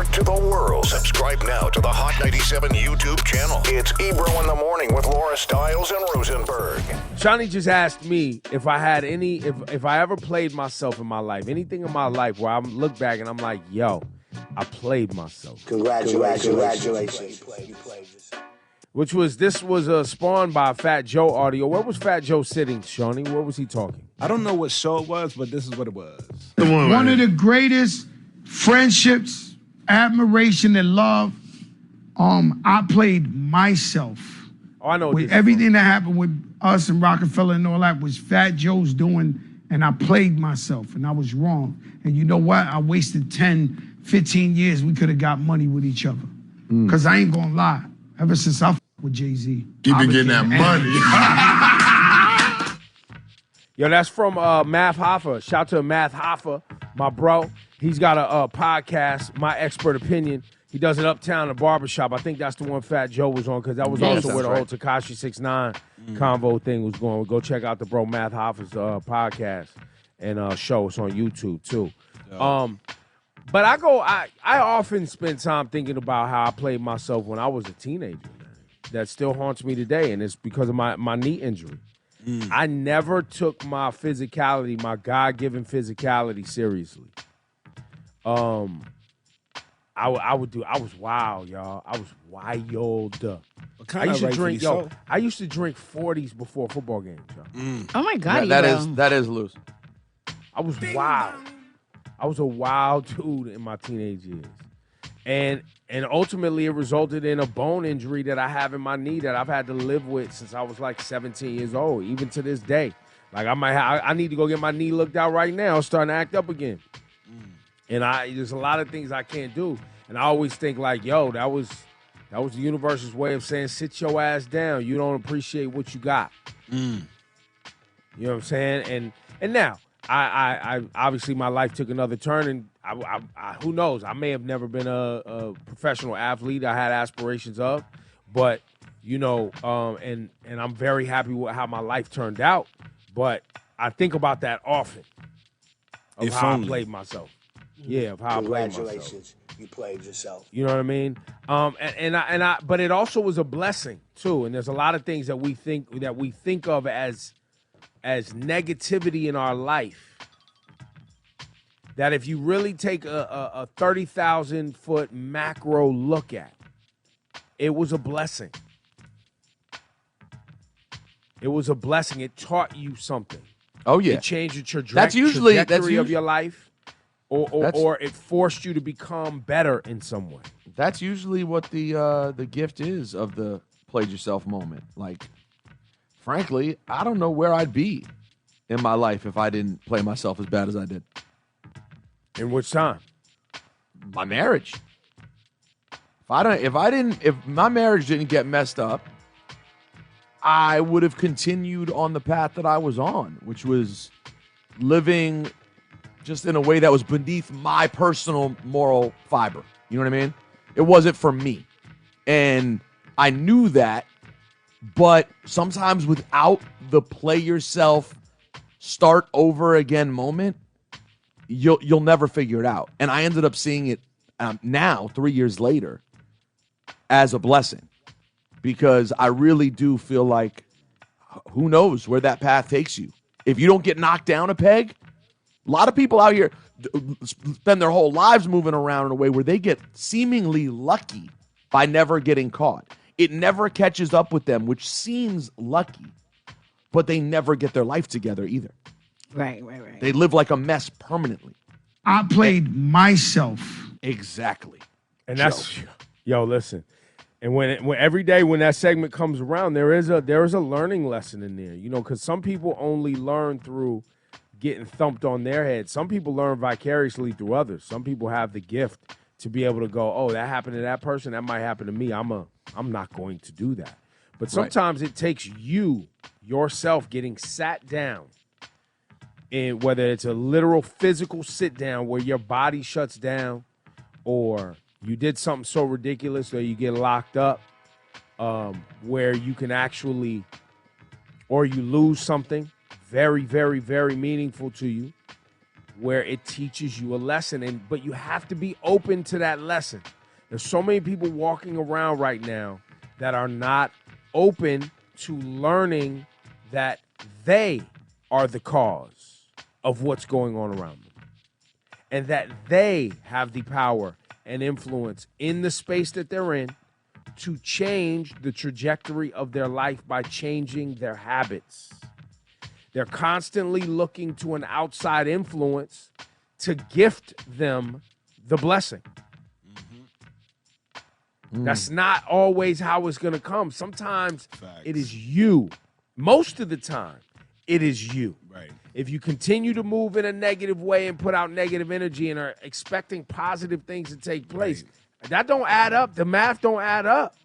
York to the world. Subscribe now to the Hot 97 YouTube channel. It's Ebro in the Morning with Laura Stiles and Rosenberg. Johnny just asked me if I had if I ever played myself in my life, anything in my life where I look back and I'm like, yo, I played myself. Congratulations. This was spawned by Fat Joe audio. Where was Fat Joe sitting, Shawnee? Where was he talking? I don't know what show it was, but this is what it was. One of the greatest friendships, admiration, and love. I played myself. Oh, I know. With everything that happened with us and Roc-A-Fella and all that was Fat Joe's doing, and I played myself, and I was wrong. And you know what? I wasted 10, 15 years. We could have got money with each other. Because I ain't gonna lie. Ever since I with Jay-Z. You been getting that money. Yo, that's from Math Hoffa. Shout out to Math Hoffa, my bro. He's got a podcast, My Expert Opinion. He does it uptown in a barbershop. I think that's the one Fat Joe was on because that was also where the whole Tekashi 6ix9ine convo thing was going. Go check out the bro Math Hoffa's podcast and show. It's on YouTube too. But I often spend time thinking about how I played myself when I was a teenager. That still haunts me today, and it's because of my knee injury. I never took my physicality, my God-given physicality, seriously. I was wild, y'all. I was wild. I used to drink, I used to drink 40s before football games, y'all. Oh my God, that is loose. I was wild. I was a wild dude in my teenage years. And ultimately it resulted in a bone injury that I have in my knee that I've had to live with since I was like 17 years old, even to this day. Like I need to go get my knee looked out right now. It's starting to act up again. And there's a lot of things I can't do. And I always think like, yo, that was the universe's way of saying, sit your ass down. You don't appreciate what you got. You know what I'm saying? And now, I obviously my life took another turn, and I who knows? I may have never been a professional athlete. I had aspirations of, but you know, and I'm very happy with how my life turned out. But I think about that often of how I played myself. Yeah, of how I played myself. Congratulations, you played yourself. You know what I mean? But it also was a blessing too. And there's a lot of things that we think of as negativity in our life, that if you really take a 30,000-foot macro look at, it was a blessing. It was a blessing. It taught you something. Oh, yeah. It changed the trajectory of your life, or it forced you to become better in some way. That's usually what the gift is of the played yourself moment. Like, frankly, I don't know where I'd be in my life if I didn't play myself as bad as I did. In which time? My marriage. If my marriage didn't get messed up, I would have continued on the path that I was on, which was living just in a way that was beneath my personal moral fiber. You know what I mean? It wasn't for me. And I knew that. But sometimes without the play yourself, start over again moment, you'll never figure it out. And I ended up seeing it now, 3 years later, as a blessing, because I really do feel like who knows where that path takes you. If you don't get knocked down a peg, a lot of people out here spend their whole lives moving around in a way where they get seemingly lucky by never getting caught. It never catches up with them, which seems lucky, but they never get their life together either. Right. They live like a mess permanently. I played myself. Exactly. And that's, yo, listen. And when every day when that segment comes around, there is a learning lesson in there, you know, because some people only learn through getting thumped on their head. Some people learn vicariously through others. Some people have the gift to be able to go, oh, that happened to that person, that might happen to me. I'm not going to do that. But sometimes it takes yourself getting sat down, and whether it's a literal physical sit down where your body shuts down, or you did something so ridiculous or you get locked up, where you can actually, or you lose something very, very, very meaningful to you, where it teaches you a lesson, but you have to be open to that lesson. There's so many people walking around right now that are not open to learning that they are the cause of what's going on around them, and that they have the power and influence in the space that they're in to change the trajectory of their life by changing their habits. They're constantly looking to an outside influence to gift them the blessing. That's not always how it's going to come. Sometimes it is you. Most of the time, it is you. Right. If you continue to move in a negative way and put out negative energy and are expecting positive things to take place, that don't add up. The math don't add up.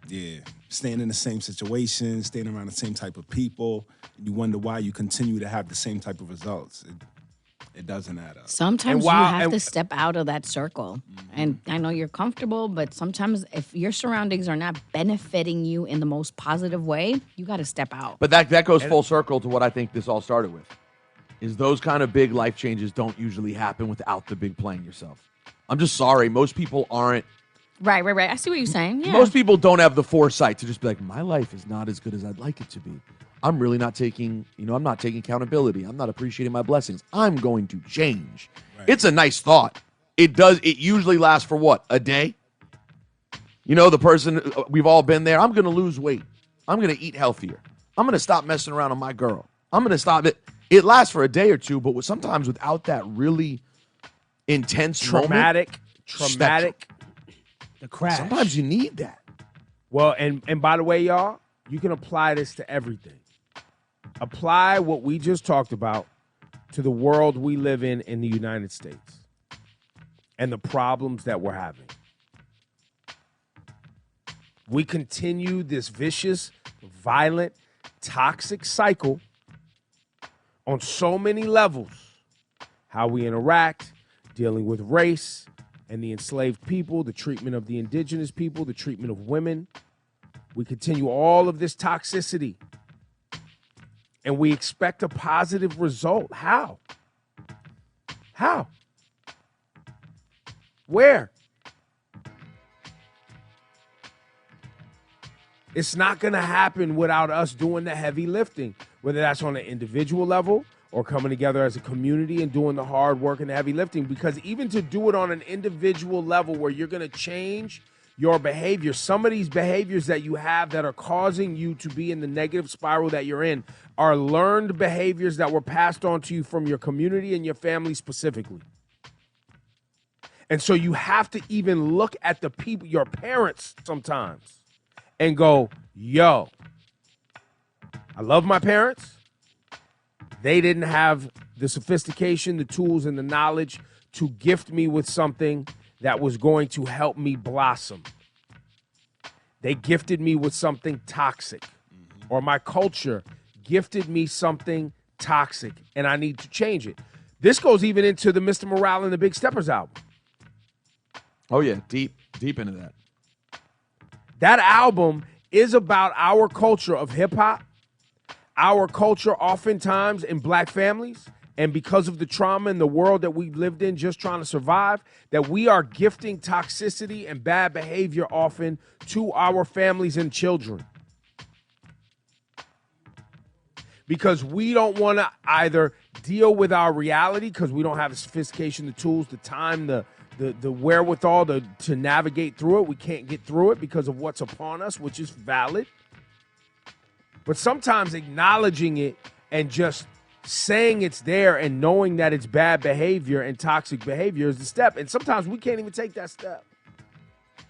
Yeah. Staying in the same situation, staying around the same type of people, you wonder why you continue to have the same type of results. It doesn't add up. Sometimes you have to step out of that circle. And I know you're comfortable, but sometimes if your surroundings are not benefiting you in the most positive way, you got to step out. But that goes full circle to what I think this all started with, is those kind of big life changes don't usually happen without the big playing yourself. I'm just sorry. Most people aren't. Right. I see what you're saying. Yeah. Most people don't have the foresight to just be like, my life is not as good as I'd like it to be. I'm really not taking, I'm not taking accountability. I'm not appreciating my blessings. I'm going to change. Right. It's a nice thought. It usually lasts for what? A day? The person, we've all been there. I'm going to lose weight. I'm going to eat healthier. I'm going to stop messing around on my girl. I'm going to stop it. It lasts for a day or two, but sometimes without that really intense traumatic, the crash. Sometimes you need that. Well, and by the way, y'all, you can apply this to everything. Apply what we just talked about to the world we live in the United States and the problems that we're having. We continue this vicious, violent, toxic cycle on so many levels. How we interact, dealing with race and the enslaved people, the treatment of the indigenous people, the treatment of women. We continue all of this toxicity. And we expect a positive result. How? Where? It's not going to happen without us doing the heavy lifting, whether that's on an individual level or coming together as a community and doing the hard work and the heavy lifting. Because even to do it on an individual level where you're going to change your behavior, some of these behaviors that you have that are causing you to be in the negative spiral that you're in are learned behaviors that were passed on to you from your community and your family specifically. And so you have to even look at the people, your parents sometimes, and go, yo, I love my parents. They didn't have the sophistication, the tools, and the knowledge to gift me with something that was going to help me blossom. They gifted me with something toxic, or my culture gifted me something toxic, and I need to change it. This goes even into the Mr. Morale and the Big Steppers album. Oh, yeah, deep into that. That album is about our culture of hip-hop, our culture oftentimes in black families, and because of the trauma in the world that we lived in just trying to survive, that we are gifting toxicity and bad behavior often to our families and children. Because we don't want to either deal with our reality because we don't have the sophistication, the tools, the time, the wherewithal to navigate through it. We can't get through it because of what's upon us, which is valid. But sometimes acknowledging it and just saying it's there and knowing that it's bad behavior and toxic behavior is the step. And sometimes we can't even take that step.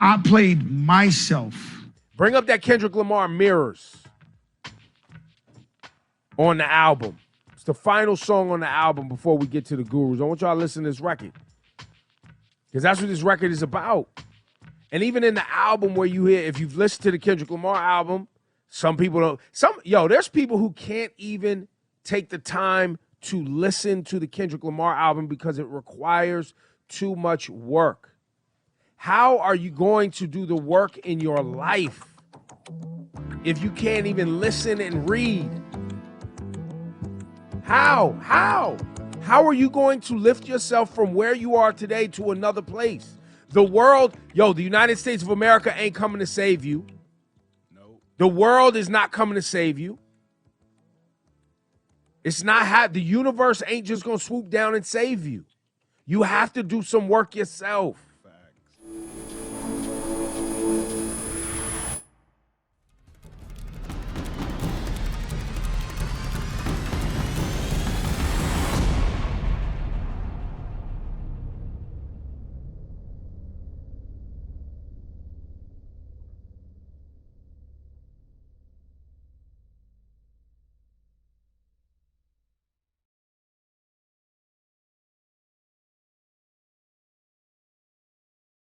I played myself. Bring up that Kendrick Lamar Mirrors on the album. It's the final song on the album before we get to the Gurus. I want y'all to listen to this record because that's what this record is about. And even in the album where you hear, if you've listened to the Kendrick Lamar album, some people don't. There's people who can't even take the time to listen to the Kendrick Lamar album because it requires too much work. How are you going to do the work in your life if you can't even listen and read? How How are you going to lift yourself from where you are today to another place? The world, the United States of America ain't coming to save you. Nope. The world is not coming to save you. It's not the universe ain't just going to swoop down and save you. You have to do some work yourself.